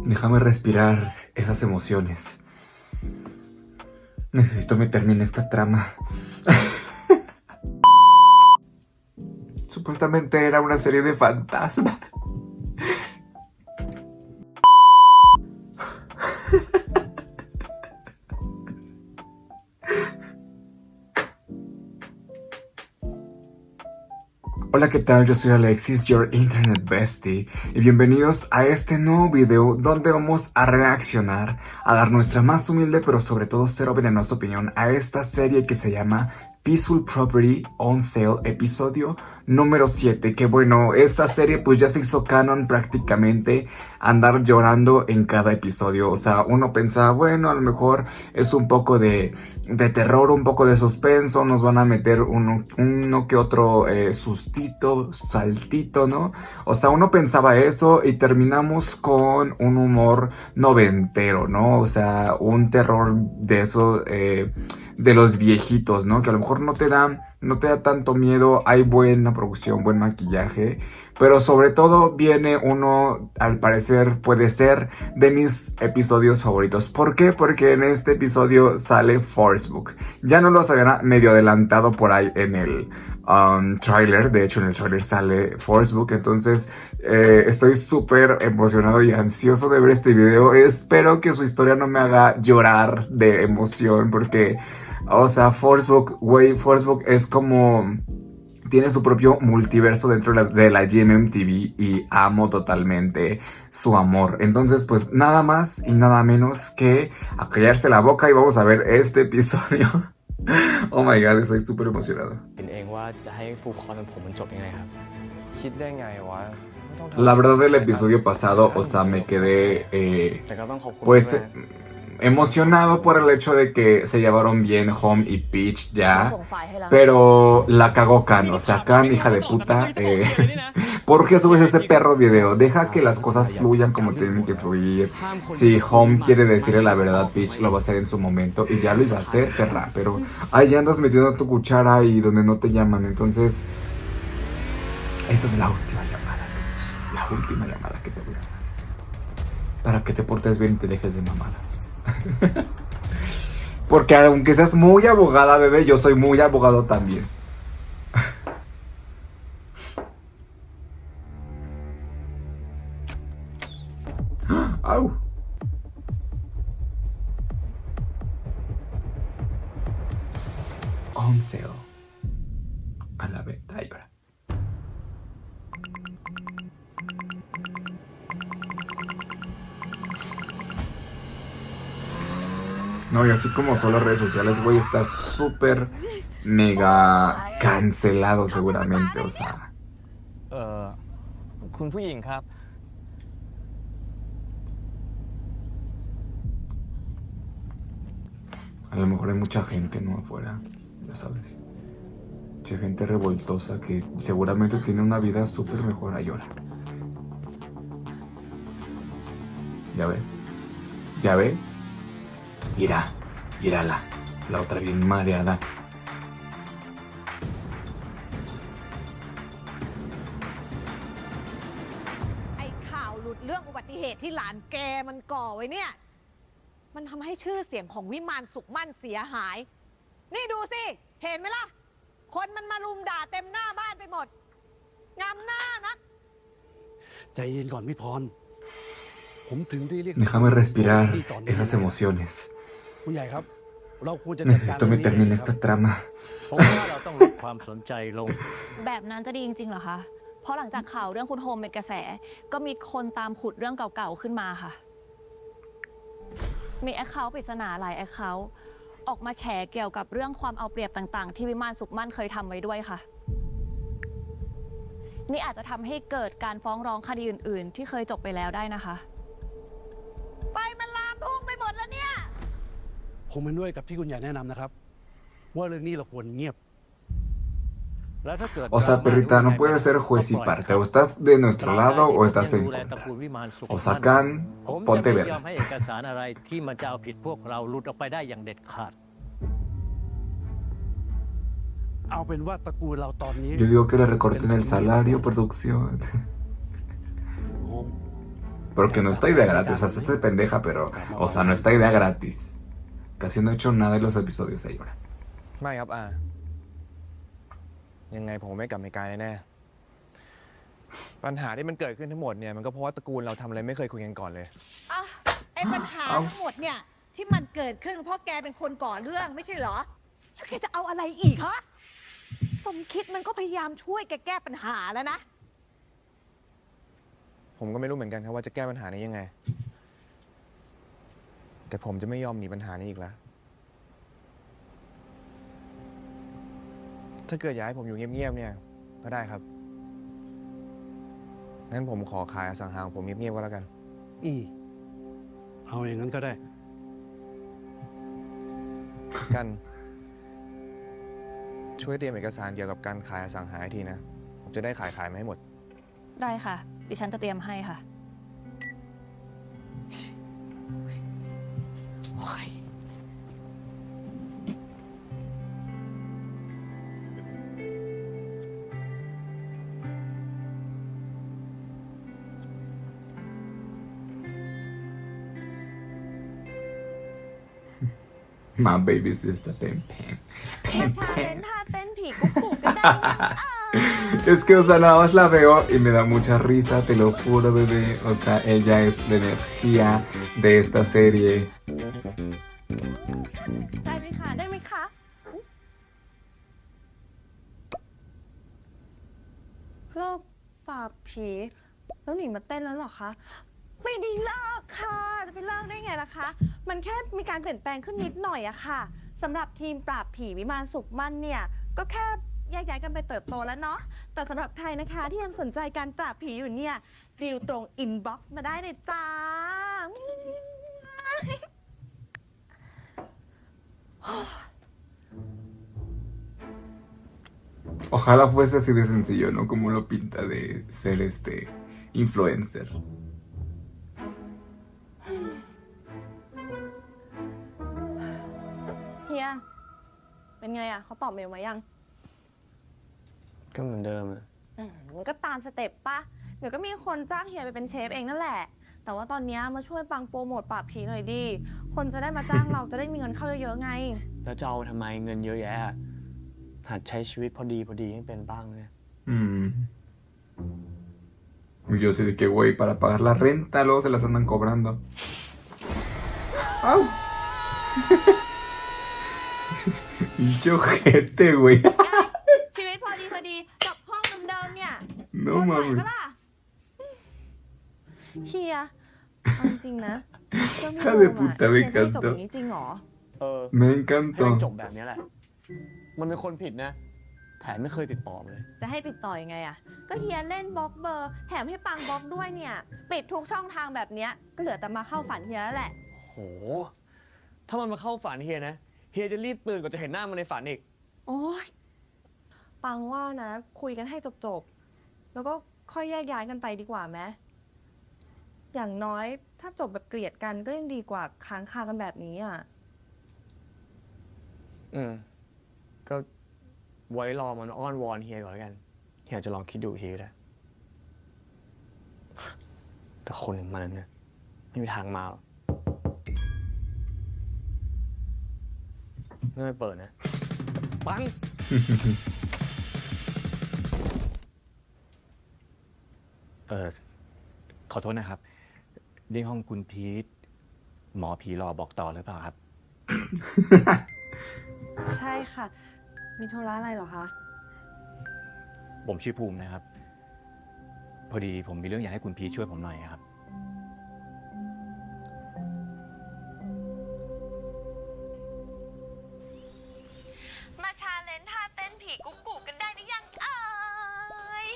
Déjame respirar esas emociones. Necesito meterme en esta trama. Supuestamente era una serie de fantasmas. Hola, ¿qué tal? Yo soy Alexis, your internet bestie, y bienvenidos a este nuevo video donde vamos a reaccionar, a dar nuestra más humilde pero sobre todo cero venenosa opinión a esta serie que se llama Peaceful Property on Sale, episodio número 7, que bueno, esta serie pues ya se hizo canon prácticamente, andar llorando en cada episodio. O sea, uno pensaba, bueno, a lo mejor es un poco de terror, un poco de suspenso, nos van a meter uno que otro sustito, saltito, ¿no? O sea, uno pensaba eso y terminamos con un humor noventero, ¿no? O sea, un terror de eso, de los viejitos, ¿no? Que a lo mejor no te da tanto miedo, hay buena producción, buen maquillaje, pero sobre todo viene uno, al parecer puede ser de mis episodios favoritos. ¿Por qué? Porque en este episodio sale Forsbook. Ya no los habían medio adelantado por ahí en el trailer. De hecho, en el trailer sale Forsbook. Entonces estoy súper emocionado y ansioso de ver este video. Espero que su historia no me haga llorar de emoción, porque o sea, Forsbook, güey, Forsbook es como... Tiene su propio multiverso dentro de la GMMTV y amo totalmente su amor. Entonces, pues nada más y nada menos que a callarse la boca y vamos a ver este episodio. Oh my god, estoy súper emocionado. La verdad, del episodio pasado, o sea, me quedé pues emocionado por el hecho de que se llevaron bien Home y Peach ya, pero la cagó Can. O sea, Can, hija de puta, ¿por qué subes ese perro video? Deja que las cosas fluyan como tienen que fluir. Si Home quiere decirle la verdad, Peach lo va a hacer en su momento, y ya lo iba a hacer, perra, pero ahí andas metiendo tu cuchara y donde no te llaman. Entonces, esa es la última llamada, Peach, la última llamada que te voy a dar, para que te portes bien y te dejes de mamadas. Porque aunque seas muy abogada, bebé, yo soy muy abogado también. Au. On sale. A la venta, ahora. No, y así como son las redes sociales, güey, está súper mega cancelado seguramente, o sea. คุณผู้หญิงครับ A lo mejor hay mucha gente, ¿no? Afuera, ya sabes. Mucha gente revoltosa que seguramente tiene una vida súper mejor a llorar. ¿Ya ves? ¿Ya ves? Mírala. La otra bien mareada. ไอ้ข่าวหลุดเรื่องอุบัติเหตุที่หลานแกมันก่อไว้เนี่ยมันทำให้ชื่อเสียงของวิมานสุขมั่นเสียหายนี่ดูสิเห็นไหมล่ะคนมันมารุมด่าเต็มหน้าบ้านไปหมดงามหน้านัก ใจเย็นก่อนพี่พรผมถึงที่เรียก Déjame respirar esas emociones. ผู้ใหญ่ครับเราควรจะจัดการ Necesito meterme en esta trama. ผมว่าเราต้องลดความสนใจลง แบบนั้นจะดีจริงๆเหรอคะ เพราะหลังจากข่าวเรื่องคุณโฮมเป็นกระแส ก็มีคนตามขุดเรื่องเก่าๆขึ้นมาค่ะ มีแอคเคาท์ปริศนาหลายแอคเคาท์ออกมาแฉเกี่ยวกับเรื่องความเอาเปรียบต่างๆที่วิมานสุขมั่นเคยทำไว้ด้วยค่ะ นี่อาจจะทำให้เกิดการฟ้องร้องคดีอื่นๆ ที่เคยจบไปแล้วได้นะคะ ไฟมันลามทุ่งไปหมดแล้วเนี่ย ผมเห็นด้วยกับที่คุณใหญ่แนะนำนะครับว่าเรื่องนี้เราควรเงียบ O sea, perrita, no puedes ser juez y parte. O estás de nuestro lado o estás en contra. O sea, Can, ponte vergas. เอาเป็นว่าตระกูลเราตอนนี้ Yo digo que le recorten el salario, producción. โฮม Porque no está idea gratis, o sea, se pendeja, pero, o sea, no está idea gratis. Casi no he hecho nada en los episodios ahora. ไม่ครับยังไงผมไม่กลับอเมริกาแน่ๆปัญหาที่มันเกิดขึ้นทั้งหมดเนี่ยมันก็เพราะว่าตระกูลเราทำอะไรไม่เคยคุยกันก่อนเลย อ่ะไอ้ปัญหา เอ้า ทั้งหมดเนี่ย ที่มันเกิดขึ้นเพราะแกเป็นคนก่อเรื่องไม่ใช่เหรอ แล้วแกจะเอาอะไรอีกฮะสมคิดมันก็พยายามช่วยแกแก้ปัญหาแล้วนะ ผมก็ไม่รู้เหมือนกันครับว่าจะแก้ปัญหานี้ยังไง แต่ผมจะไม่ยอมหนีปัญหานี้อีกแล้ว ถ้าเกิดอยากให้ผมอยู่เงียบๆเนี่ยก็ได้ครับงั้นผมขอขายอสังหาของผมเงียบๆก็แล้วกัน เอาอย่างนั้นก็ได้ กันช่วยเตรียมเอกสารเกี่ยวกับการขายอสังหาให้ทีนะผมจะได้ขายมาให้หมด ได้ค่ะ ดิฉันจะเตรียมให้ค่ะ My baby sister, pen, pen, แค่ pen, ชาเลน pen. ท่าเต้นผีกุ๊กกุ๊กกันได้ Es que, o sea, nada más la veo y me da mucha risa, te lo juro, bebé. O sea, ella es la energía de esta serie. ได้ไหมคะ ได้ไหมคะ เลิกปราบผีแล้วหนีมาเต้นแล้วเหรอคะ ไม่ได้เลิกค่ะ จะไปเลิกได้ไงล่ะคะ มันแค่มีการเปลี่ยนแปลงขึ้นนิดหน่อยอะค่ะสำหรับทีมปราบผีวิมานสุขมั่นเนี่ยก็แค่แยกย้ายกันไปเติบโตแล้วเนาะแต่สำหรับใครนะคะที่ยังสนใจการปราบผีอยู่เนี่ยดีลตรงอินบ็อกซ์มาได้เลยจ้า Ojalá fuese así de sencillo, ¿no? Como lo pinta de ser este influencer. เฮียเป็นไงอะเขาตอบเมลมายัง ก็เหมือนเดิม มันก็ตามสเต็ปปะเดี๋ยวก็มีคนจ้างเฮียไปเป็นเชฟเองนั่นแหละ แต่ว่าตอนเนี้ยมาช่วยปังโปรโมทปราบผีหน่อยดิ คนจะได้มาจ้างเราจะได้มีเงินเข้าเยอะๆไง แล้วจะเอาทำไมเงินเยอะแยะหัดใช้ชีวิตพอดีให้เป็นบ้างเนี่ย Y yo sé de que, güey, para pagar la renta, luego se las andan cobrando. ¡Au! Pinche ojete, güey. ชีวิตพอดีกับห้องเดิมๆเนี่ย No ทนไหว mames. ปะล่ะเฮียเอาจริงๆนะเรื่องพี่ Hija โด de ม puta, อะ me เฮียจะให้จบ encantó. อย่างนี้จริงเหรอ เออ Me ให้มัน encantó. จบแบบนี้แหละ มันเป็นคนผิดนะ แถมไม่เคยติดต่อมาเลย จะให้ติดต่อยังไงอะก็เฮียเล่นบล็อกเบอร์แถมให้ปังบล็อกด้วยเนี่ย ปิดทุกช่องทางแบบเนี้ยก็เหลือแต่มาเข้าฝันเฮียแล้วแหละ โห ถ้ามันมาเข้าฝันเฮียนะ เฮียจะรีบตื่นก่อนจะเห็นหน้ามันในฝันอีก โอ๊ยปังว่านะ คุยกันให้จบๆ แล้วก็ค่อยแยกย้ายกันไปดีกว่าไหมอย่างน้อยถ้าจบแบบเกลียดกันก็ยังดีกว่าค้างคากันแบบนี้อ่ะ ก็ไว้รอมันอ้อนวอนเฮียก่อนแล้วกัน เฮียจะลองคิดดูอีกทีก็ได้ แต่คนอย่างมันเนี่ยไม่มีทางมาหรอกไม่เปิดนะ ปัง ขอโทษนะครับนี่ห้องคุณพีทหมอผีหลอกบอกต่อหรือเปล่าครับ ใช่ค่ะ มีธุระอะไรเหรอคะ ผมชื่อภูมินะครับ พอดีผมมีเรื่องอยากให้คุณพีทช่วยผมหน่อยครับ มาชาเลนจ์ท่าเต้นผีกุ๊กกุ๊กกันได้หรือยังเอ่ย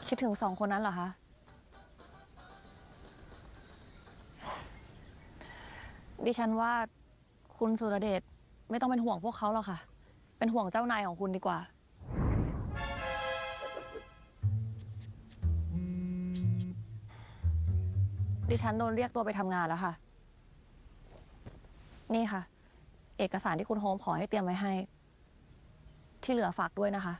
คิดถึง2 คนนั้นเหรอคะ ดิฉันว่าคุณสุรเดชไม่ต้องเป็นห่วงพวกเขาหรอกค่ะ เป็นห่วงเจ้านายของคุณดีกว่า ดิฉันโดนเรียกตัวไปทำงานแล้วค่ะ นี่ค่ะ เอกสารที่คุณโฮมขอให้เตรียมไว้ให้ ที่เหลือฝากด้วยนะคะ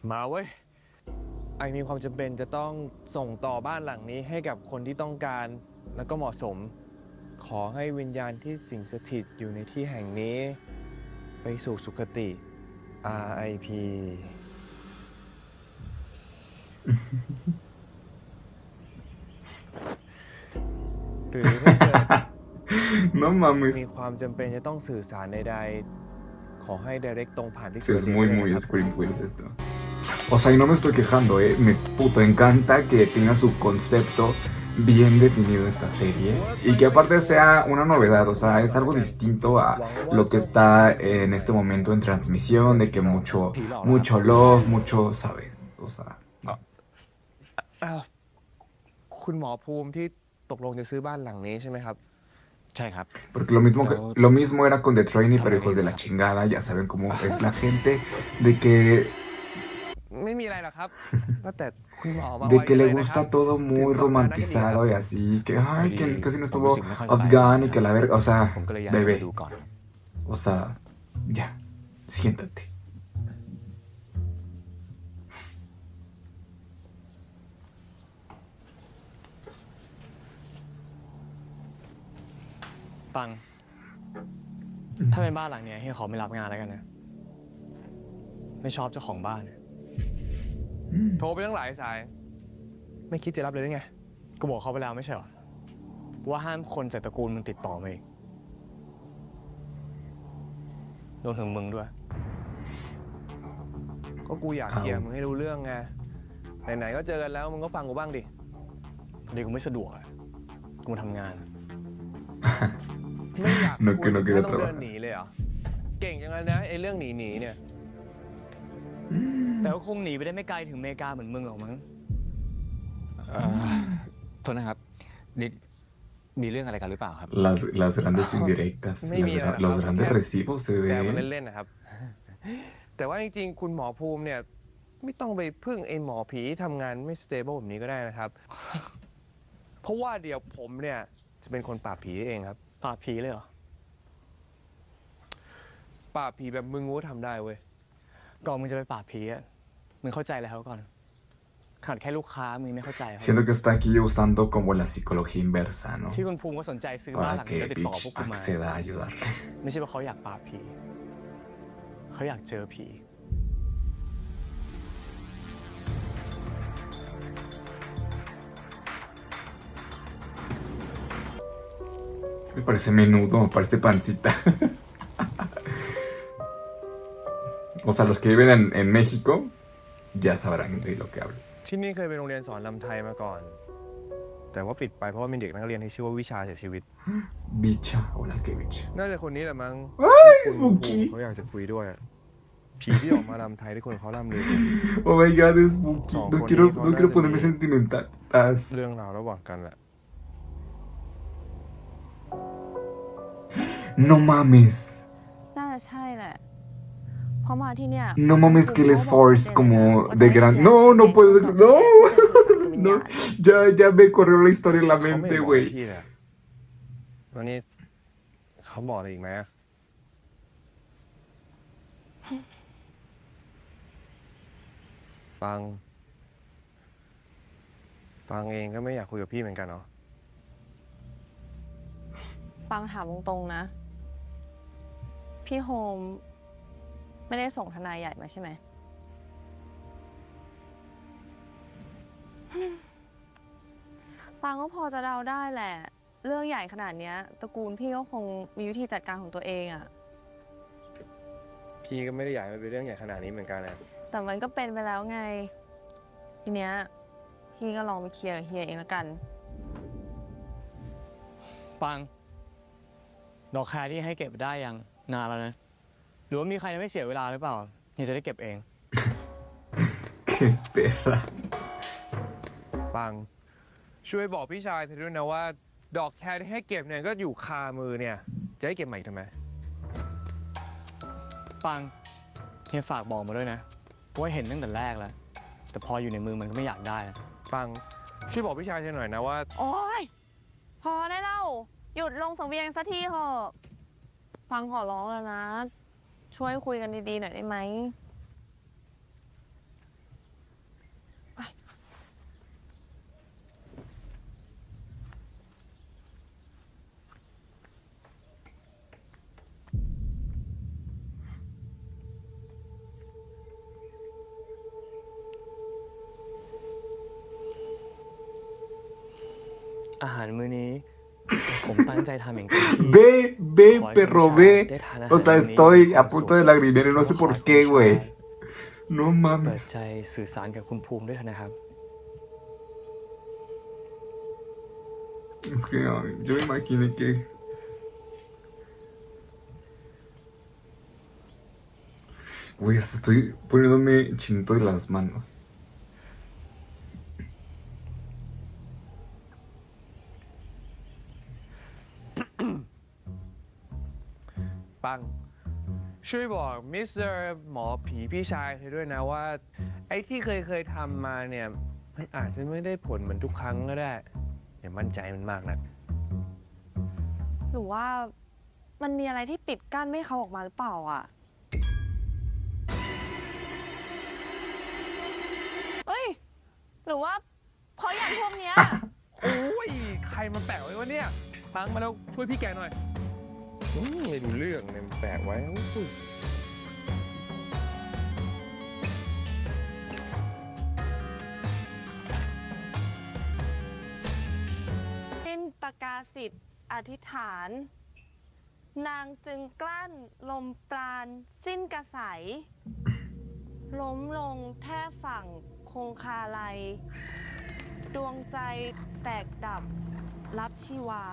มาเว้ย ไอมีความจำเป็นจะต้องส่งต่อบ้านหลังนี้ให้กับคนที่ต้องการแล้วก็เหมาะสม ขอให้วิญญาณที่สิงสถิตอยู่ในที่แห่งนี้ ไปสู่สุคติ RIP หรือถ้าเกิด No mames. มีความจำเป็นจะต้องสื่อสารใดๆ ขอให้ direct ตรงผ่านที่ Sí, es muy, muy Scream Queens esto. O sea, y no me estoy quejando, me puto encanta que tenga su concepto bien definido esta serie y que aparte sea una novedad, o sea, es algo distinto a lo que está en este momento en transmisión, de que mucho love, mucho, ¿sabes? O sea, no. อ้าวคุณหมอภูมิที่ตกลงจะซื้อบ้านหลังนี้ใช่ไหมครับ ใช่ครับ Porque lo mismo era con The Trainee, pero hijos de la chingada, ya saben cómo es la gente, de que ไม่มีอะไรหรอกครับ ก็แต่คุณหมอมา de ไว que เล le ยนะครับ gusta todo muy Sí, romantizado y así, que ay, que casi no estuvo ผมรู้สึกไม่ค่อยสบายใจ Afgan y que la verga, o sea, ผมก็เลยอยากจะมา bebé, ดูก่อน o sea, ya, siéntate. ปัง ถ้าเป็นบ้านหลังเนี้ยเฮียขอไม่รับงานแล้วกันนะ ไม่ชอบเจ้าของบ้าน โทรไปตั้งหลายสาย ไม่คิดจะรับเลยได้ไง ก็บอกเขาไปแล้วไม่ใช่หรอ ว่าห้ามคนจากตระกูลมึงติดต่อมาอีกรวมถึงมึงด้วย ก็กูอยากเคลียร์มึงให้รู้เรื่องไง ไหนๆก็เจอกันแล้วมึงก็ฟังกูบ้างดิ พอดีกูไม่สะดวกอะกูทำงาน ไม่อยาก No คุย que no แค่ quiere ต้องเดิน trabajar. หนีเลยเหรอ เก่งจังเลยนะไอ้เรื่องหนีเนี่ย แต่ก็คงหนีไปได้ไม่ไกลถึงอเมริกาเหมือนมึงหรอกมั้ง โทษนะครับนี่มีเรื่องอะไรกันหรือเปล่าครับ Las grandes indirectas,ไม่มีอะไรหรอก los ครับ grandes แค่ recibos se แซวกัน ve. เล่นๆนะครับ แต่ว่าจริงๆ คุณหมอภูมิเนี่ย ไม่ต้องไปพึ่งไอ้หมอผีที่ทำงานไม่สเตเบิลแบบนี้ก็ได้นะครับ เพราะว่าเดี๋ยวผมเนี่ย จะเป็นคนปราบผีเองครับ ปราบผีเลยเหรอ ปราบผีแบบมึงก็ทำได้เว้ย ก่อนมึงจะไปปราบผีอะมึงเข้าใจแล้วก่อนขาดแค่ลูกค้ามึงไม่เข้าใจเขา Siento que está aquí usando como la psicología inversa, ¿no? ที่คุณภูมิก็สนใจซื้อบ้านห Para ลังนี้ que แล้วติดต่อ Peach พวกกูมา acceda a ayudarle. ไม่ใช่ว่าเขาอยากปราบผี เขาอยากเจอผี Me parece menudo, me parece pancita. O sea, los que viven en México ya sabrán de lo que hablo. ที่นี่เคยเป็นโรงเรียนสอนลำไทยมาก่อน แต่ว่าปิดไปเพราะว่ามีเด็กนักเรียนที่ชื่อว่าวิชาเสียชีวิต Bicha, hola, qué bicha. น่าจะคนนี้แหละมั้ง Ay, คุณ Spooky. เขาอยากจะคุยด้วยอะผีที่ออกมาลำไทยที่คนเขาล่ำลือ Oh my god, es Spooky. No, No con quiero, hijo, no quiero no, ponerme sí. sentimental. เรื่องราวระหว่างกันแหละ No mames. น่าจะใช่แหละ เพราะมาที่เนี่ย No mames que el esfuerzo como de gran... No, no puedo... No. No. Ya me corrió la historia en la เขาไม่ mente, บอก güey. พี่เลยวันนี้เขาบอกอะไรอีกไหมฟังเองก็ไม่อยากคุยกับพี่เหมือนกันเนาะ ปังถามตรงๆนะ พี่โฮมไม่ได้ส่งทนายใหญ่มาใช่ไหม ปังก็พอจะเดาได้แหละ เรื่องใหญ่ขนาดเนี้ยตระกูลพี่ก็คงมีวิธีจัดการของตัวเองอะ พี่ก็ไม่ได้อยากให้มันเป็นเรื่องใหญ่ขนาดนี้เหมือนกันนะ แต่มันก็เป็นไปแล้วไง ทีเนี้ยพี่ก็ลองไปเคลียร์กับเฮียเองแล้วกัน ปัง ดอกแคร์ที่ให้เก็บได้ยังนานแล้วนะ หรือว่ามีใครไม่เสียเวลาหรือเปล่าที่จะได้เก็บเอง Qué perra. ปัง ช่วยบอกพี่ชายเธอด้วยนะว่า ดอกแคร์ที่ให้เก็บเนี่ยก็อยู่คามือเนี่ย จะให้เก็บใหม่ทำไม ปังเฮียฝากบอกมาด้วยนะว่าเห็นตั้งแต่แรกแล้ว แต่พออยู่ในมือมันก็ไม่อยากได้นะ ปัง ช่วยบอกพี่ชายเธอหน่อยนะว่า โอ๊ย พอได้แล้ว หยุดลงสังเวียนสักทีเถอะ ฟังขอร้องแล้วนะ ช่วยคุยกันดีๆหน่อยได้ไหม อาหารมื้อนี้ ผมตั้งใจทำอย่างเต็มที่ Ve, ve, ขอให้ perro, คุณชา ve. ได้ทานอาหาร O sea, มื้อนี้ estoy มีควา a ม punto สุข de lagrimear y no sé แล้วก็ por ขอให้ qué, คุณ güey. ชา No เปิด mames. ใจสื่อสารกับคุณภูมิด้วยเถอะนะครับ Es que ay, yo me imaginé que. Güey, hasta estoy poniéndome chinito de las manos. ปัง ช่วยบอกมิสเตอร์หมอผีพี่ชายเธอด้วยนะว่า ไอ้ที่เคยทำมาเนี่ย มันอาจจะไม่ได้ผลเหมือนทุกครั้งก็ได้ อย่ามั่นใจมันมากนะ หรือว่ามันมีอะไรที่ปิดกั้นไม่ให้เขาออกมาหรือเปล่าอ่ะ เอ้ย หรือว่าเพราะอย่างพวกเนี้ย โอ้ย ใครมาแปะไว้วะเนี่ย ปังมาแล้วช่วยพี่แกหน่อยไม่ดูเรื่องเนี่ยมันแปะไว้อุ้ย สิ้นประกาศิษย์อธิษฐาน นางจึงกลั้นลมปราณสิ้นกระใส ล้มลงแท่ฝั่งคงคาลัย ดวงใจแตกดับรับชีวา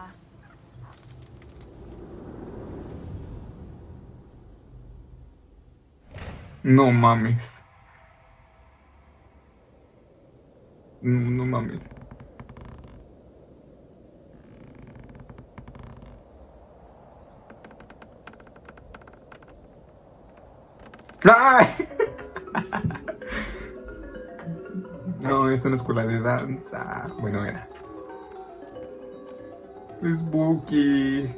No mames. No, no mames. ¡Ay! No, es una escuela de danza. Bueno, era. Es Buki.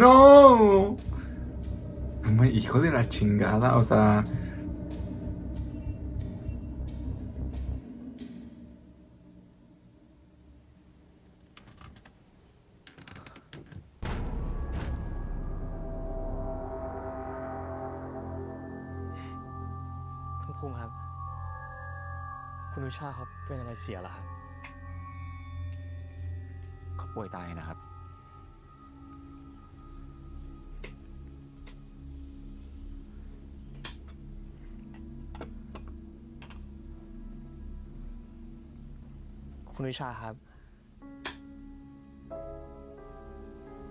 ¡No! Hombre, hijo de la chingada, o sea. “คุณภูมิครับ คุณวิชาเขาเป็นอะไรเสียเหรอครับ เขาป่วยตายนะครับ คุณวิชาครับ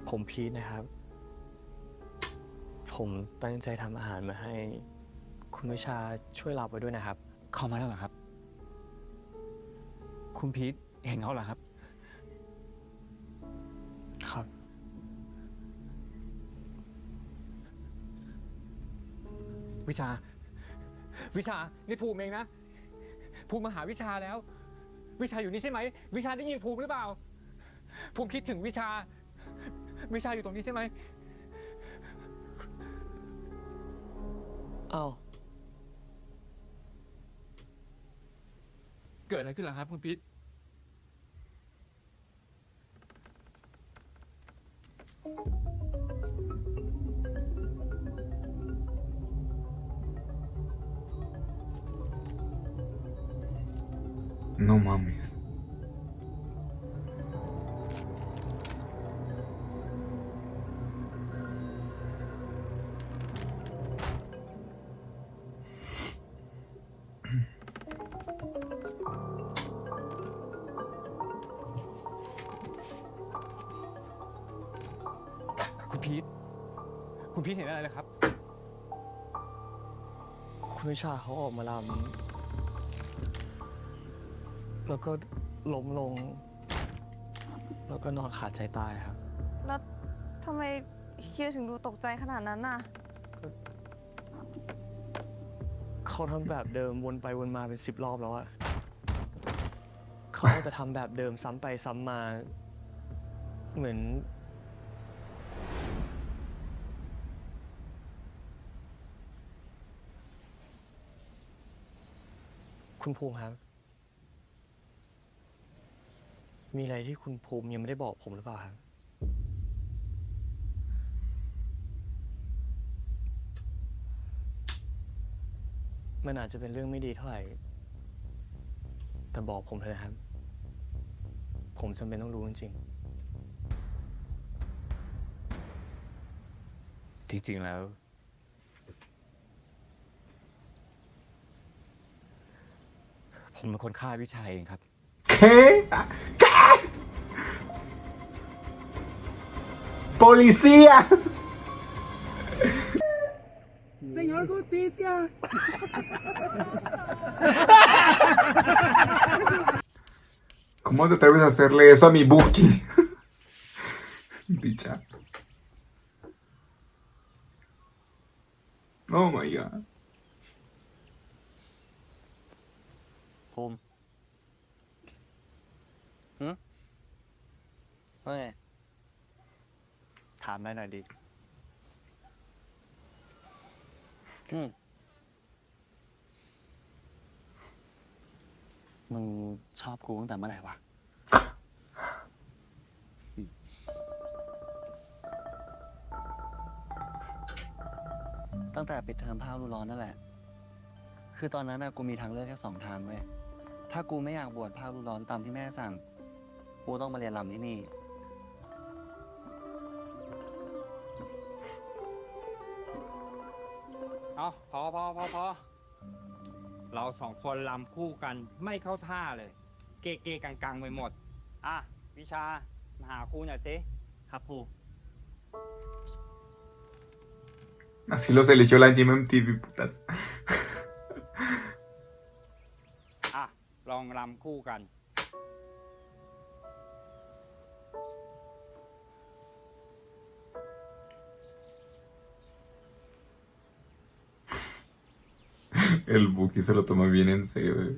ผมพีทนะครับ ผมตั้งใจทำอาหารมาให้ คุณวิชาช่วยรับไว้ด้วยนะครับ เข้ามาแล้วเหรอครับ คุณพีทเห็นเขาเหรอครับ ครับ วิชา นี่ภูมิเองนะ ภูมิมาหาวิชาแล้ว วิชาอยู่นี่ใช่ไหม วิชาได้ยินภูมิหรือเปล่า ภูมิคิดถึงวิชา วิชาอยู่ตรงนี้ใช่ไหม อ้าว เกิดอะไรขึ้นล่ะครับคุณพีท No mames.คุณพีท คุณพีทเห็นอะไรเลยครับ คุณวิชาเขาออกมาลำแล้วก็ล้มลง แล้วก็นอนขาดใจตายครับ แล้วทำไมเฮียถึงดูตกใจขนาดนั้นน่ะ เขาทำแบบเดิมวนไปวนมาเป็น10 รอบแล้วอะเขาจะทำแบบเดิมซ้ำไปซ้ำมา เหมือน คุณภูมิครับ มีอะไรที่คุณภูมิยังไม่ได้บอกผมหรือเปล่าครับ มันอาจจะเป็นเรื่องไม่ดีเท่าไหร่ แต่บอกผมเถอะนะครับ ผมจำเป็นต้องรู้จริงๆ จริงๆ แล้ว ผมเป็นคนฆ่าวิชัยเองครับ ¿Qué? ¿Qué? ¡Policía! Señor Justicia. ¿Cómo te atreves a hacerle eso a mi Buki? Bicha. Oh my god. ภูมิว่าไงถามได้หน่อยดิมึงชอบกูตั้งแต่เมื่อไหร่วะ ตั้งแต่ปิดเทอมภาคฤดูร้อนนั่นแหละ คือตอนนั้นนะกูมีทางเลือกแค่2 ทางเว้ย ถ้ากูไม่อยากบวชภาคฤดูร้อนตามที่แม่สั่ง กูต้องมาเรียนรำที่นี่ เอาพอเรา2 คนลำคู่กันไม่เข้าท่าเลย เกกังไปหมด อ่ะ วิชา มาหาครูหน่อยสิ ครับครู Así los eligió la GMMTV, putas. อ่ะ ลองลำคู่กัน El Buki se lo toma bien en serio, güey.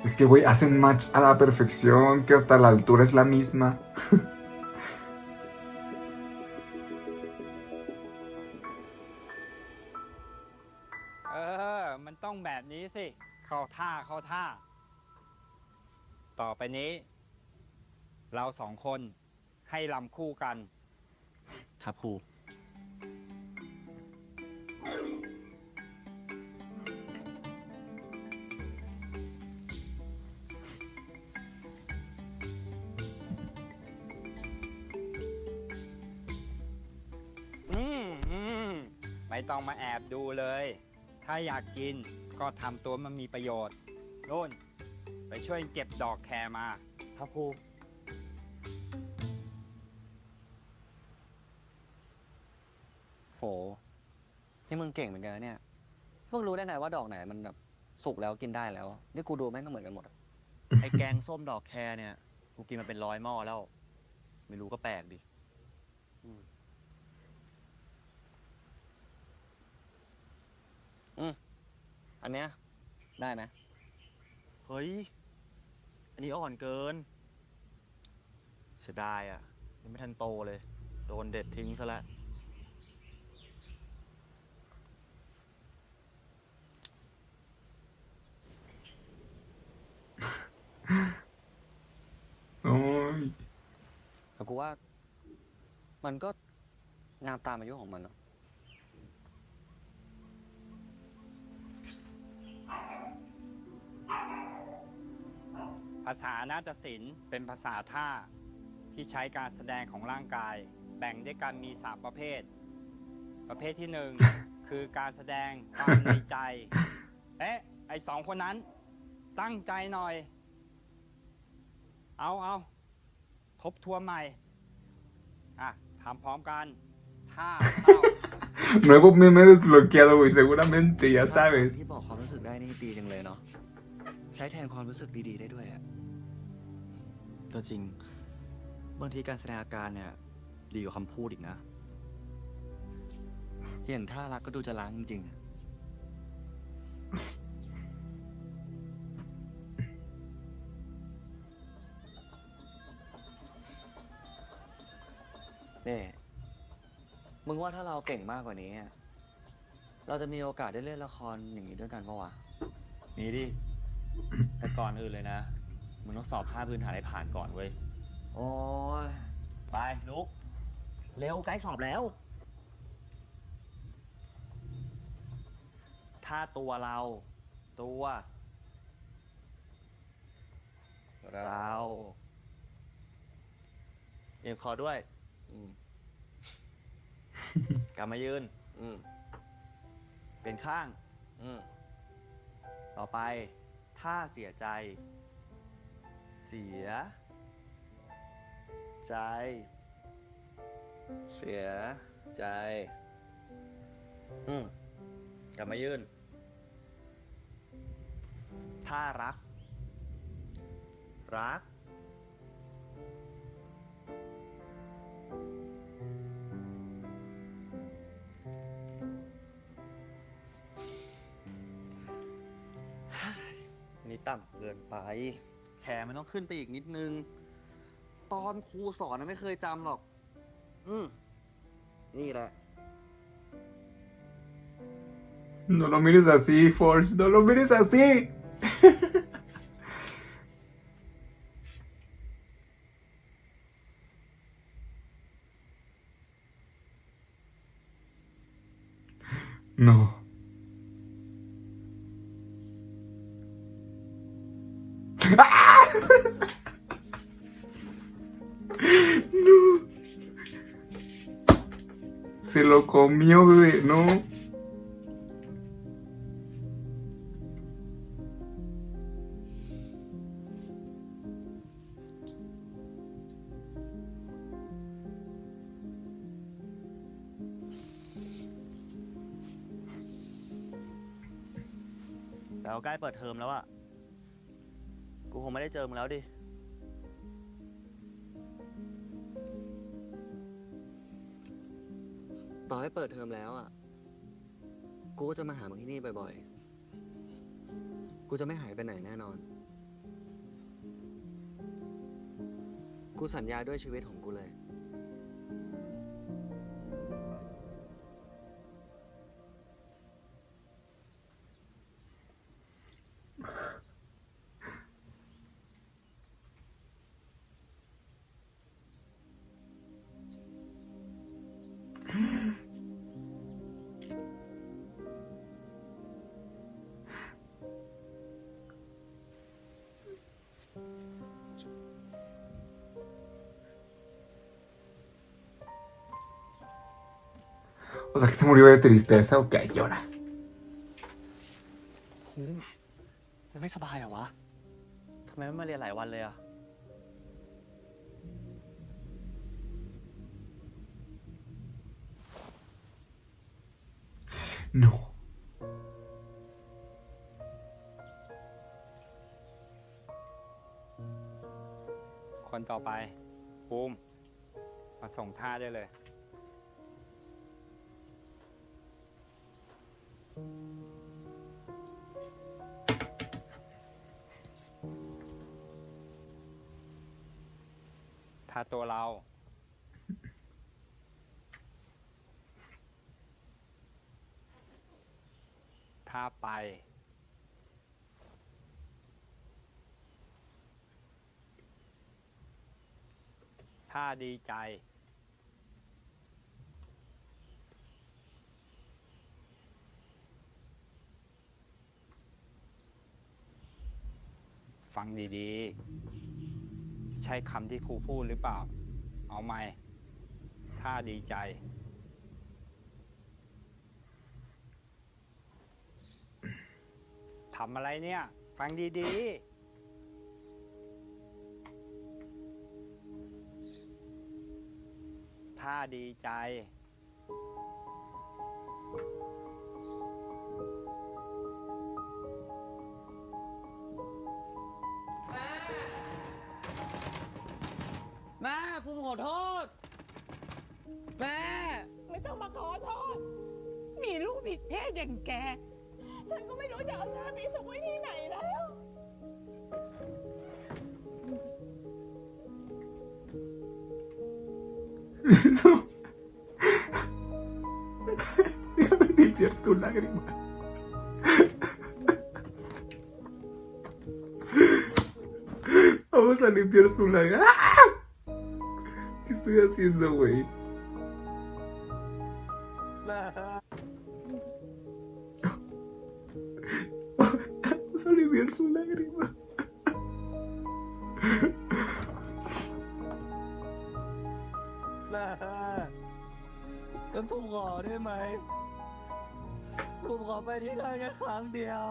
Es que, güey, hacen match a la perfección, que hasta la altura es la misma. มันต้องแบบนี้สิ เข้าท่า ต่อไปนี้ เรา2 คนให้ลำคู่กัน ครับครู ไม่ต้องมาแอบดูเลย ถ้าอยากกินก็ทำตัวมันมีประโยชน์โน่น ไปช่วยเก็บดอกแครมา ครับครู โห นี่มึงเก่งเหมือนกันนะเนี่ยพวกรู้ได้ไงว่าดอกไหนมันแบบสุกแล้วกินได้แล้ว นี่กูดูแม่งก็เหมือนกันหมดอะ ไอ้แกงส้มดอกแครเนี่ย กูกินมาเป็น100 หม้อแล้ว ไม่รู้ก็แปลกดิ อันเนี้ยได้ไหม เฮ้ย อันนี้อ่อนเกิน เสียดายอ่ะ ยังไม่ทันโตเลย โดนเด็ดทิ้งซะแล้ว Ay. แต่กูว่ามันก็งามตามอายุของมันเนาะ ภาษานาฏศิลป์เป็นภาษาท่าที่ใช้การแสดงของร่างกาย แบ่งด้วยกันมี3 ประเภท ประเภทที่ 1 คือการแสดงความในใจ ไอ้2 คนนั้นตั้งใจหน่อย เอาทบทวนใหม่ ทำพร้อมกัน ท่าเข้า Nuevo meme desbloqueado, güey, seguramente, ya sabes. ที่บอกความรู้สึกได้นี่ดีจังเลยเนาะ ใช้แทนความรู้สึกดีๆได้ด้วยอะ ก็จริง บางทีการแสดงอาการเนี่ย ดีกว่าคำพูดอีกนะ อย่างท่ารักก็ดูจะล้างจริงๆอะ นี่มึงว่าถ้าเราเก่งมากกว่านี้อะเราจะมีโอกาสได้เล่นละครอย่างนี้ด้วยกันปะวะ มีดิ แต่ก่อนอื่นเลยนะ มึงต้องสอบ5พื้นฐานให้ผ่านก่อนเว้ย โอ้ย ไปลุก เร็วใกล้สอบแล้ว ถ้าตัวเรา ตัวเราเอียงคอด้วยกลับมายืนเป็นข้างต่อไป ถ้าเสียใจ เสีย ใจ เสียใจ กลับมายืน ถ้ารัก รัก นี่ต่ำเกินไป แขนมันต้องขึ้นไปอีกนิดนึง ตอนครูสอนนะไม่เคยจำหรอก นี่แหละ No lo mires así, Force. No lo mires así. No. No. Se lo comió, bebé. No.แต่เราใกล้เปิดเทอมแล้วอะกูคงไม่ได้เจอมึงแล้วดิ ต่อให้เปิดเทอมแล้วอ่ะ กูก็จะมาหามึงที่นี่บ่อยๆ กูจะไม่หายไปไหนแน่นอน กูสัญญาด้วยชีวิตของกูเลย O sea, que se murió de tristeza o que llora. มันไม่สบายเหรอวะ ทำไมไม่มาเรียนหลายวันเลยอะ No. คนต่อไปภูมิมาส่งท่าได้เลย ท่าตัวเรา ท่าไป ท่าดีใจ ฟังดีๆ ใช่คำที่ครูพูดหรือเปล่า เอาไหมท่าดีใจ ทำอะไรเนี่ย ฟังดีๆ ท่าดีใจ แม่ภูมิขอโทษ แม่ ไม่ต้องมาขอโทษ มีลูกผิดเพศอย่างแก ฉันก็ไม่รู้จะเอาสามีสุขไว้ที่ไหนแล้ว เ Eso. Déjame limpiar tu lágrima. Vamos a limpiar su lágrima. ¿Qué estoy haciendo, güey? Vamos a limpiar su lágrima. งั้นผมขอได้ไหมผมขอไปที่นั่นแค่ครั้งเดียว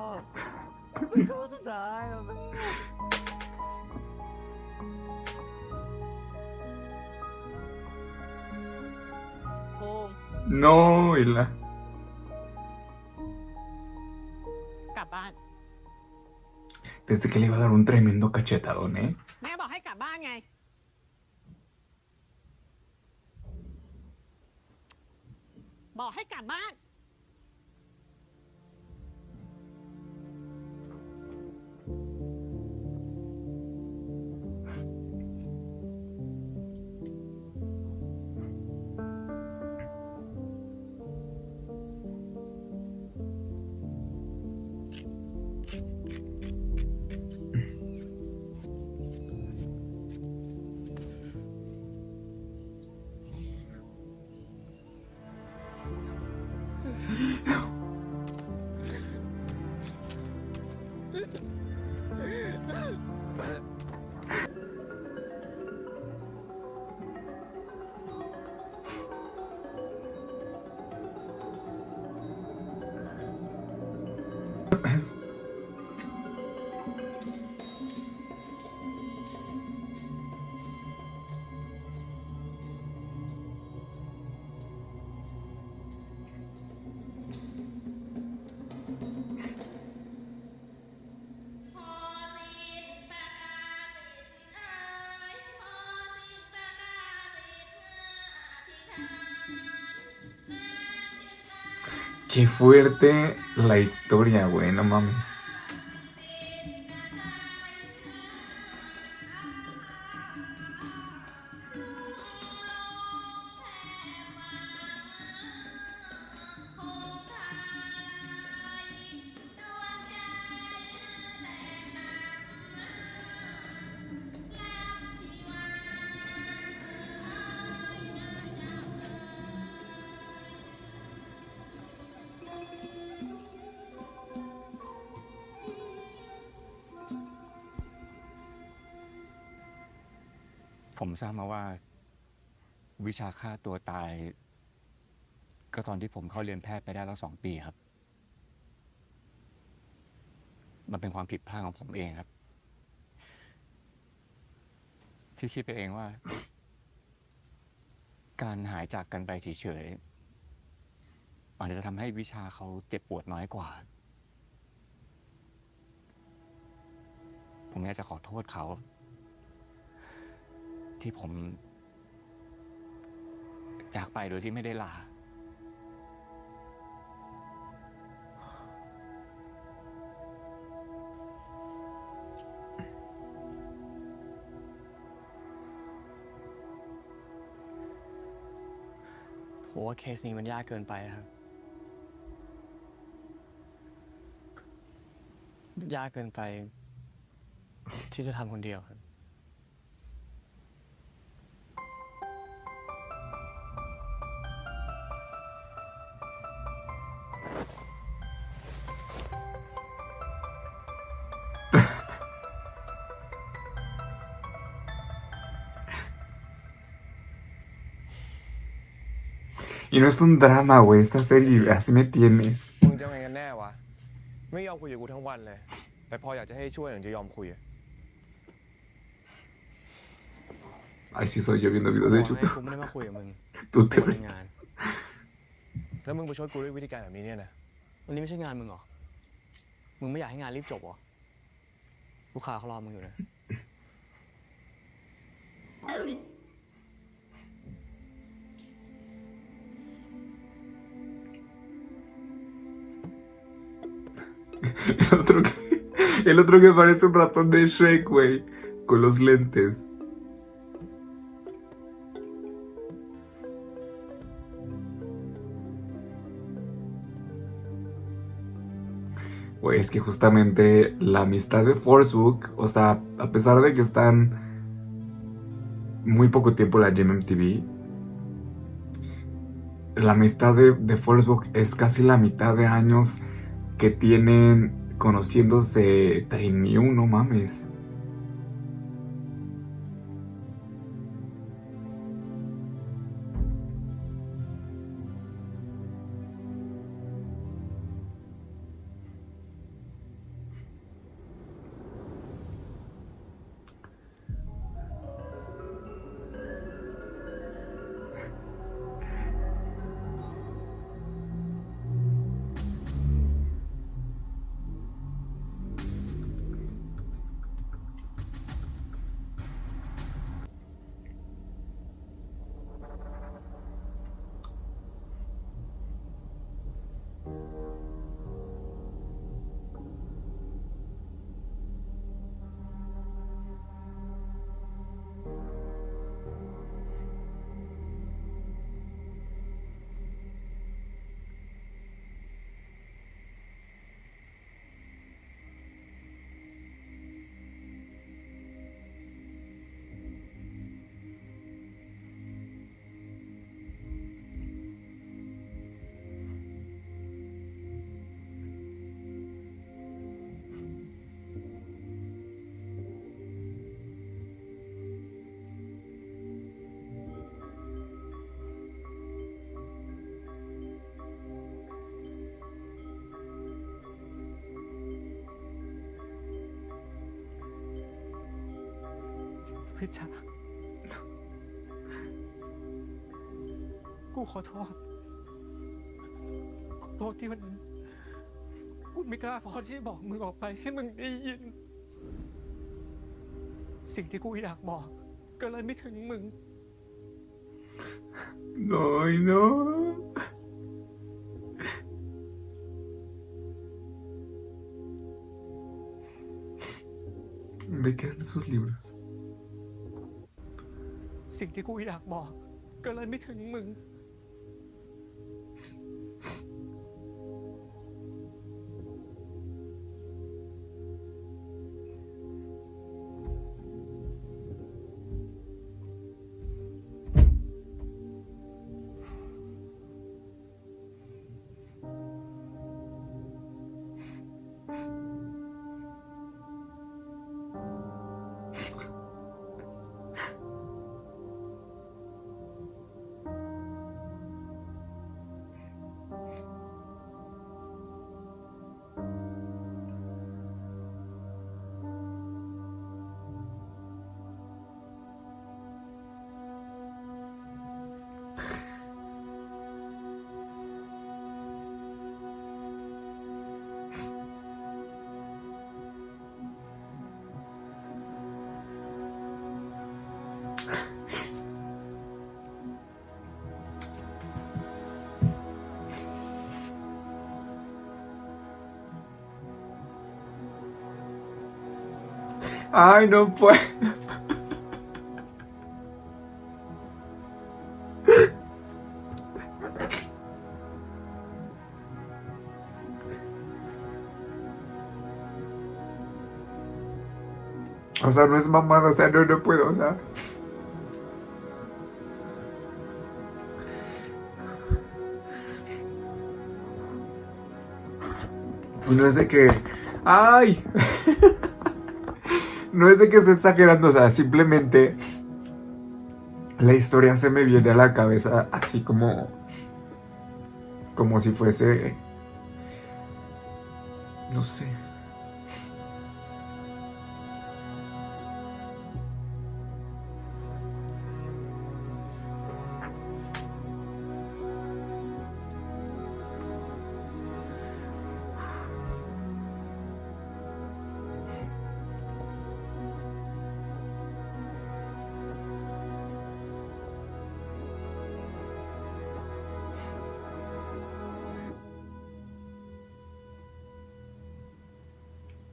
เป็นครั้งสุดท้ายอะแม่ No, y la. กลับบ้าน Pensé que le iba a dar un tremendo cachetadón, ¿eh? แม่บอกให้กลับบ้านไง บอกให้กลับบ้าน Qué fuerte la historia, güey, no mames.ผมทราบมาว่า วิชาฆ่าตัวตาย ก็ตอนที่ผมเข้าเรียนแพทย์ไปได้แล้ว2 ปีครับ มันเป็นความผิดพลาดของผมเองครับ ที่คิดไปเองว่า การหายจากกันไปเฉยๆอาจจะทำให้วิชาเขาเจ็บปวดน้อยกว่า ผมอยากจะขอโทษเขา ที่ผมจากไปโดยที่ไม่ได้ลา ผมว่าเคสนี้มันยากเกินไปครับ ยากเกินไป ที่จะทำคนเดียวครับ Y no es un drama, güey, esta serie, así me tienes. มึงจะไงกันแน่วะ ไม่ยอมคุยกับกูทั้งวันเลย แต่พออยากจะให้ช่วยถึงจะยอมคุย Ay, sí, soy yo viendo videos de กู YouTube. ไม่ได้มาคุยกับมึง Tú กู te มาทำงาน แล้วมึงไปช่วยกูด้วยวิธีการแบบนี้เนี่ยนะ วันนี้ไม่ใช่งานมึงเหรอ มึงไม่อยากให้งานรีบจบเหรอ ลูกค้าเขารอมึงอยู่นะ El otro que parece un ratón de Shrek, güey, con los lentes. Güey, es que justamente la amistad de Forsbook, o sea, a pesar de que están muy poco tiempo en la GMMTV, la amistad de Forsbook es casi la mitad de años que tienen conociéndose Taemin, no mames.วิชากูขอโทษที่มันกูไม่กล้าพอที่จะบอกมึงออกไปให้มึงได้ยิน สิ่งที่กูอยากบอกก็เลยไม่ถึงมึง No. ¿De qué eran sus libros? สิ่งที่กูอยากบอกก็เลยไม่ถึงมึง Ay, no puedo. O sea, no es mamada, o sea, no puedo, o sea. No es de que... ¡Ay! No es de que esté exagerando, o sea, simplemente la historia se me viene a la cabeza así como si fuese, no sé.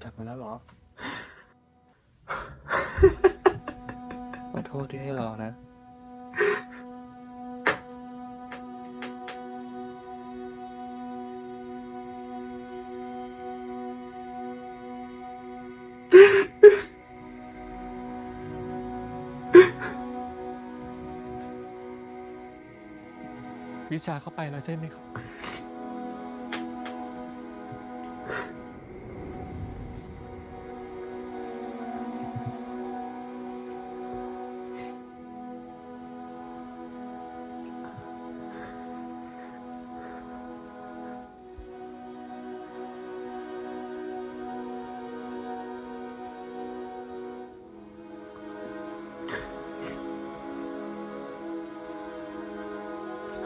กลับมาแล้วเหรอ ขอโทษที่ให้รอนะ ¡Ay, วิชาเข้าไปแล้วใช่ไหมครับ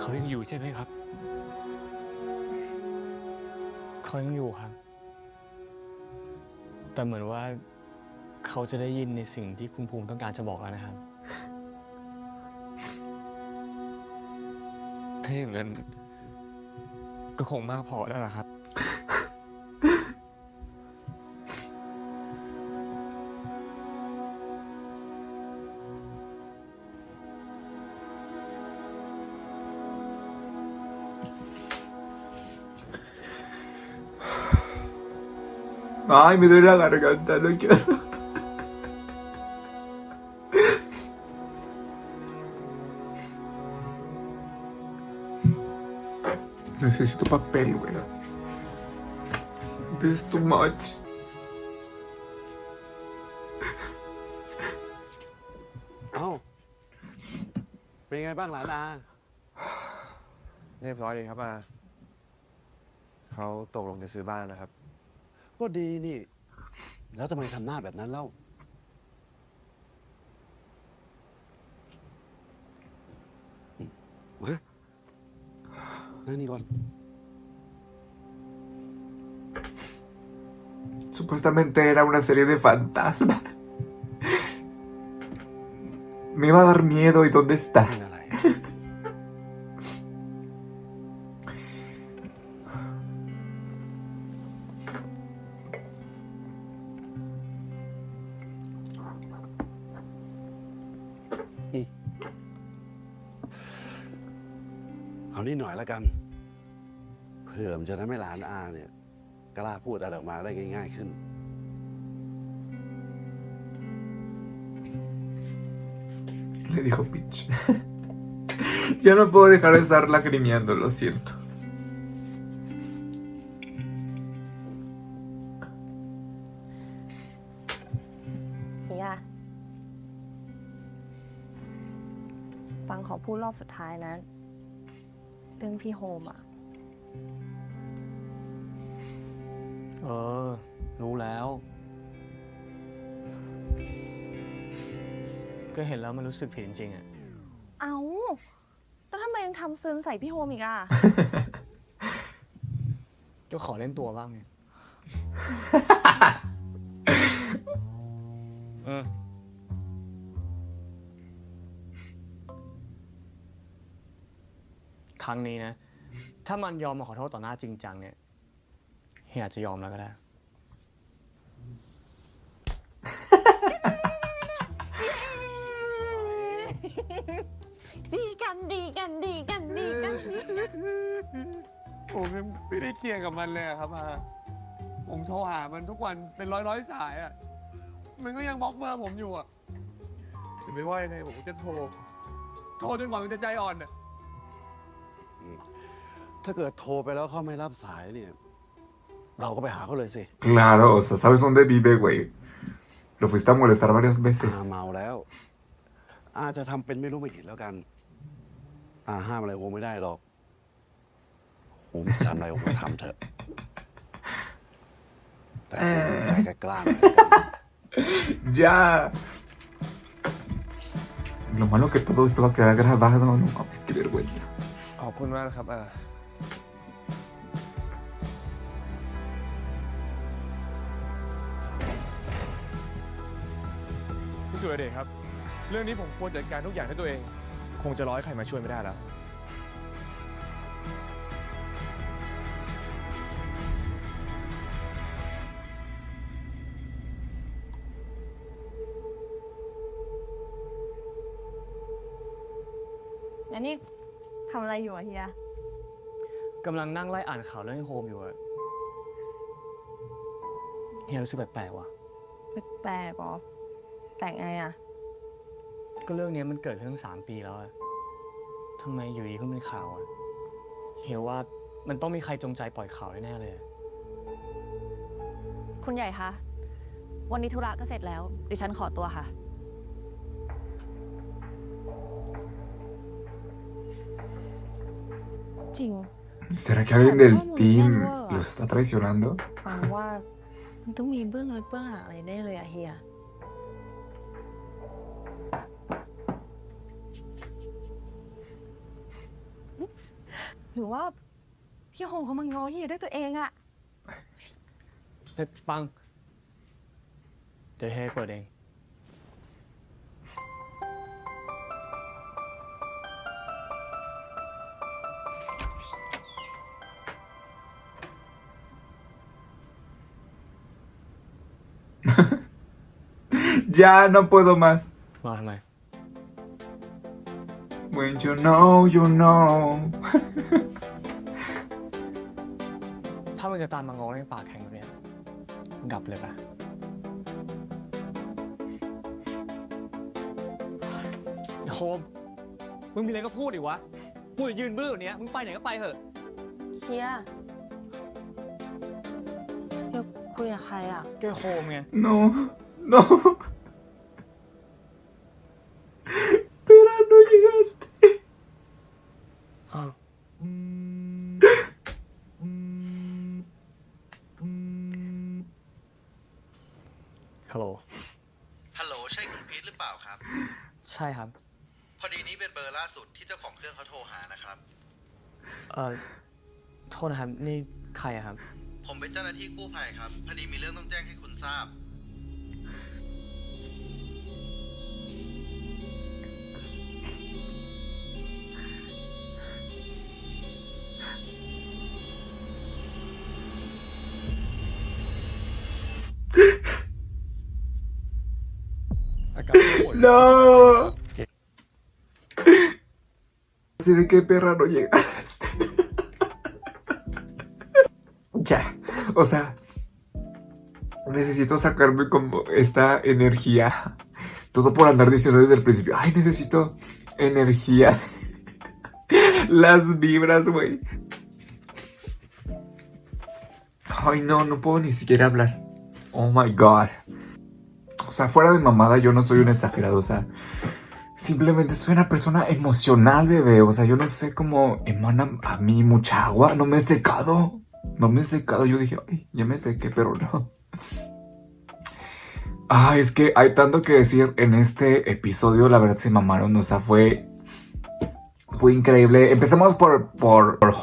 เขายังอยู่ใช่ไหมครับ เขายังอยู่ครับ แต่เหมือนว่าเขาจะได้ยินในสิ่งที่คุณภูมิต้องการจะบอกแล้วนะครับ ถ้าอย่างนั้นก็คงมากพอแล้วล่ะครับ Ay, me duele la garganta, no quiero. Necesito papel, güey. This is too much. เอ้า เป็นไงบ้างหลานอา เรียบร้อยดีครับอาเขาตกลงจะซื้อบ้านนะครับ ก็ดีนี่ แล้วทำไมทำหน้าแบบนั้นเล่ามานั่งนี่ก่อน Supuestamente era una serie de fantasmas. Me iba a dar miedo, ¿y dónde está? เป็นอะไร เอานี่หน่อยแล้วกัน เผื่อมันจะทำให้หลานอาเนี่ยกล้าพูดอะไรออกมาได้ง่ายๆขึ้น Le dijo Peach. Ya no puedo dejar de estar lagrimeando, lo siento. เนี่ยฟังขอพูดรอบสุดท้ายนะ เรื่องพี่โฮมอ่ะ รู้แล้ว ก็เห็นแล้วมันรู้สึกผิดจริงๆอ่ะ เอาแล้วทำไมยังทำซึนใส่พี่โฮมอีกอ่ะ ก็ขอเล่นตัวบ้างไง ครั้งนี้นะ ถ้ามันยอมมาขอโทษต่อหน้าจริงจังเนี่ยเฮียอาจจะยอมแล้วก็ได้ ดีกันดีกันดีกันดีกัน ผมยังไม่ได้เคลียร์กับมันเลยอะครับอาผมโทรหามันทุกวันเป็นร้อยสายอ่ะ มันก็ยังบล็อกเบอร์ผมอยู่อ่ะจะไม่ว่ายังไงผมก็จะโทรจนกว่ามันจะใจอ่อนอ่ะ ถ้าเกิดโทรไปแล้วเขาไม่รับสายเนี่ย เราก็ไปหาเขาเลยสิ Claro, o sea, ¿sabes dónde vive, güey? Lo fuiste a molestar varias อา veces. เมาแล้ว อาจะทำเป็นไม่รู้ไม่เห็นแล้วกัน อาห้ามอะไรคงไม่ได้หรอกผมจะทำอะไรผมก็ทำเถอะ แต่ผมใจกล้าๆหน่อยแล้วกัน Ya. Lo malo que todo esto va a quedar grabado, no mames, qué vergüenza. ขอบคุณมากนะครับอาพี่สุรเดชครับ เรื่องนี้ผมควรจัดการทุกอย่างด้วยตัวเอง คงจะร้อยใครมาช่วยไม่ได้แล้ว แล้วนี่ทำอะไรอยู่อะเฮีย กำลังนั่งไล่อ่านข่าวเรื่องโฮมอยู่อะเฮียรู้สึกแปลกๆว่ะ แปลกๆเหรอแปลกไงอะ ก็เรื่องนี้มันเกิดขึ้นตั้ง3 ปีแล้วอะทำไมอยู่ดีเพิ่งเป็นข่าวอะ เฮียว่ามันต้องมีใครจงใจปล่อยข่าวแน่ๆเลย คุณใหญ่คะ วันนี้ธุระก็เสร็จแล้ว ดิฉันขอตัวค่ะ จริง ¿Será que alguien del team lo está traicionando? ฟังว่ามันต้องมีเบื้องลึกเบื้องหลังอะไรแน่เลยอะเฮีย หรือว่าพี่โฮงเขามาง้อเฮียด้วยตัวเองอะ เฮ้ยปัง เดี๋ยวเฮียเปิดเอง Ya no puedo más. มาทำไม When you know, you know. ถ้ามันจะตามมาง้อในปากแข็งแบบเนี้ยกลับเลยปะโฮมมึงมีอะไรก็พูดดิวะกูจะยืนบื้อแบบเนี้ยมึงไปไหนก็ไปเถอะ เฮียเฮียคุยกับใครอะ แกโฮมไง No, no. Pero no llegaste. อ้าว ฮัลโหล ฮัลโหลใช่คุณพีทหรือเปล่าครับ ใช่ครับ พอดีนี้เป็นเบอร์ล่าสุดที่เจ้าของเครื่องเขาโทรหานะครับ โทษนะครับ นี่ใครอะครับ ผมเป็นเจ้าหน้าที่กู้ภัยครับ พอดีมีเรื่องต้องแจ้งให้คุณทราบ No. Así de qué perra no llegaste. Ya, o sea, necesito sacarme como esta energía. Todo por andar diciendo desde el principio. Ay, necesito energía. Las vibras, güey. Ay, no, no puedo ni siquiera hablar. Oh my God. O sea, fuera de mamada, yo no soy un exagerado, o sea, simplemente soy una persona emocional, bebé. O sea, yo no sé cómo emana a mí mucha agua. No me he secado. No me he secado. Yo dije, ay, ya me sequé, pero no. Ay, es que hay tanto que decir en este episodio. La verdad se mamaron. O sea, fue increíble. Empecemos por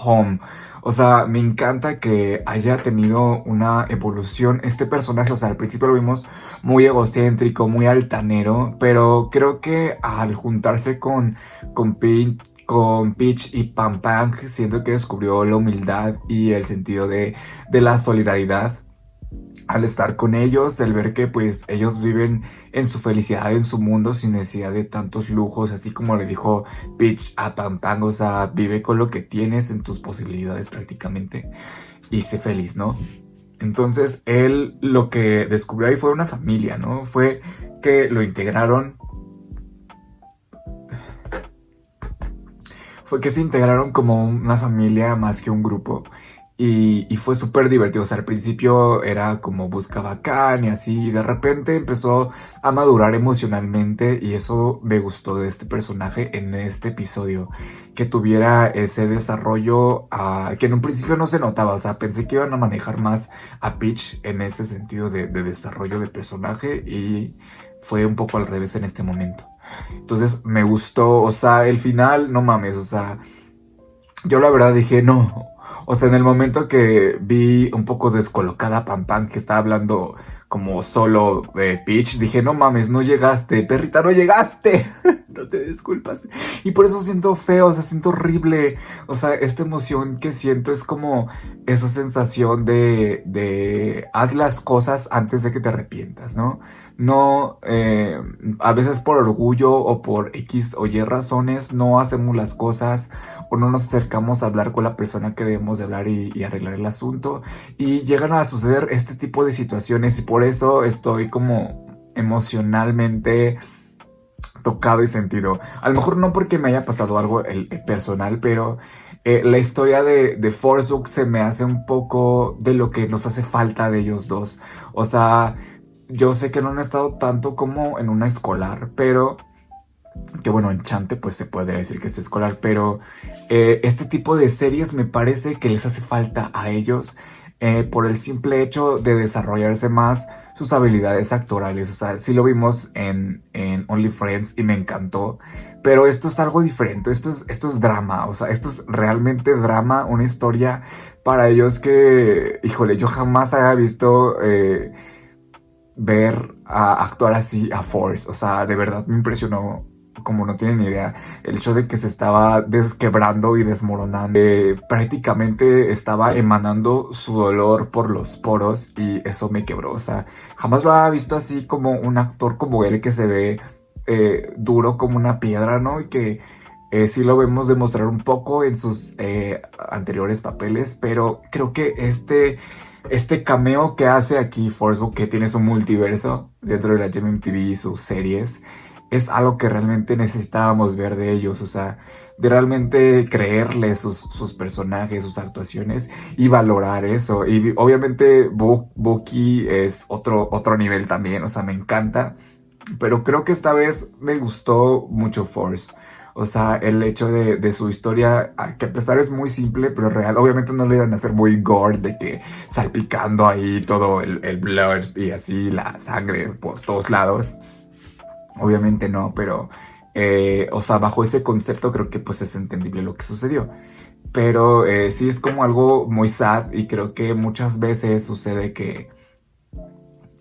Home. O sea, me encanta que haya tenido una evolución este personaje. O sea, al principio lo vimos muy egocéntrico, muy altanero. Pero creo que al juntarse con Peach y Pam Pam, siento que descubrió la humildad y el sentido de la solidaridad. Al estar con ellos, el ver que pues ellos viven en su felicidad, en su mundo, sin necesidad de tantos lujos, así como le dijo Peach a Pam Pam, o sea, vive con lo que tienes, en tus posibilidades prácticamente, y sé feliz, ¿no? Entonces él lo que descubrió ahí fue una familia, ¿no? Fue que lo integraron, fue que se integraron como una familia más que un grupo. Y fue súper divertido. O sea, al principio era como busca bacán y así. Y de repente empezó a madurar emocionalmente. Y eso me gustó de este personaje en este episodio. Que tuviera ese desarrollo que en un principio no se notaba. O sea, pensé que iban a manejar más a Peach en ese sentido de desarrollo de personaje. Y fue un poco al revés en este momento. Entonces me gustó. O sea, el final, no mames. O sea, yo la verdad dije, no. O sea, en el momento que vi un poco descolocada a Pam Pam, que estaba hablando como solo Peach, dije, no mames, no llegaste, perrita, no llegaste. No te disculpas. Y por eso siento feo, o sea, siento horrible. O sea, esta emoción que siento es como esa sensación de haz las cosas antes de que te arrepientas, ¿no? No, a veces por orgullo o por X o Y razones no hacemos las cosas o no nos acercamos a hablar con la persona que debemos de hablar y arreglar el asunto, y llegan a suceder este tipo de situaciones, y por eso estoy como emocionalmente tocado y sentido. A lo mejor no porque me haya pasado algo personal, pero la historia de Forsuk se me hace un poco de lo que nos hace falta de ellos dos. O sea, yo sé que no han estado tanto como en una escolar, pero que bueno, Enchante pues se puede decir que es escolar, pero este tipo de series me parece que les hace falta a ellos por el simple hecho de desarrollarse más sus habilidades actorales. O sea, sí lo vimos en Only Friends y me encantó, pero esto es algo diferente, esto es drama, o sea, esto es realmente drama, una historia para ellos que, híjole, yo jamás había visto ver actuar así a Force. O sea, de verdad me impresionó como no tienen ni idea, el hecho de que se estaba desquebrando y desmoronando, prácticamente estaba emanando su dolor por los poros y eso me quebró. O sea, jamás lo había visto así como un actor como él que se ve duro como una piedra, ¿no? Y que sí lo vemos demostrar un poco en sus anteriores papeles, pero creo que este cameo que hace aquí Forsberg, que tiene su multiverso dentro de la GMMTV y sus series, es algo que realmente necesitábamos ver de ellos. O sea, de realmente creerle sus personajes, sus actuaciones y valorar eso. Y obviamente Bucky es otro nivel también, o sea, me encanta. Pero creo que esta vez me gustó mucho Force. O sea, el hecho de su historia, que a pesar es muy simple, pero real. Obviamente no le iban a hacer muy gore, de que salpicando ahí todo el blood y así la sangre por todos lados. Obviamente no, pero, o sea, bajo ese concepto creo que pues es entendible lo que sucedió. Pero sí es como algo muy sad y creo que muchas veces sucede que,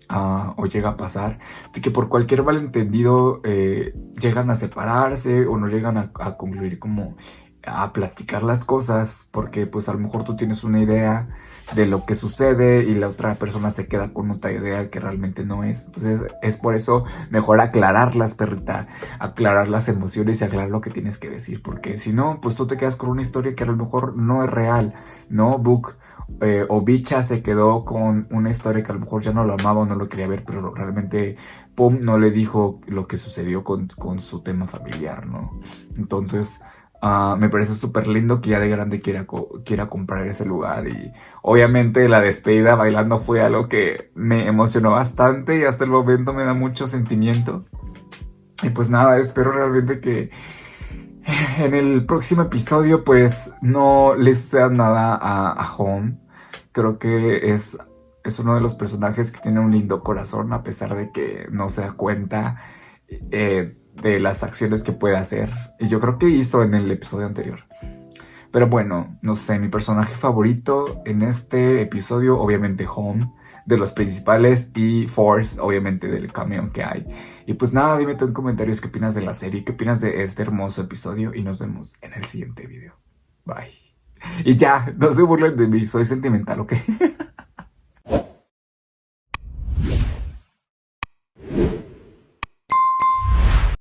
o llega a pasar, de que por cualquier malentendido llegan a separarse o no llegan a concluir como a platicar las cosas, porque pues a lo mejor tú tienes una idea de lo que sucede y la otra persona se queda con otra idea que realmente no es. Entonces es por eso mejor aclararlas, perrita, aclarar las emociones y aclarar lo que tienes que decir, porque si no, pues tú te quedas con una historia que a lo mejor no es real, ¿no? Book o Bicha se quedó con una historia que a lo mejor ya no lo amaba o no lo quería ver, pero realmente Pum no le dijo lo que sucedió con su tema familiar, ¿no? Entonces me parece súper lindo que ya de grande quiera comprar ese lugar. Y obviamente la despedida bailando fue algo que me emocionó bastante y hasta el momento me da mucho sentimiento. Y pues nada, espero realmente que en el próximo episodio pues no le suceda nada a Home. Creo que es uno de los personajes que tiene un lindo corazón, a pesar de que no se da cuenta de las acciones que puede hacer. Y yo creo que hizo en el episodio anterior. Pero bueno, no sé, mi personaje favorito en este episodio, obviamente Home, de los principales, y Force, obviamente del cameo que hay. Y pues nada, dime tú en comentarios qué opinas de la serie, qué opinas de este hermoso episodio, y nos vemos en el siguiente video. Bye. Y ya, no se burlen de mí, soy sentimental, ¿ok?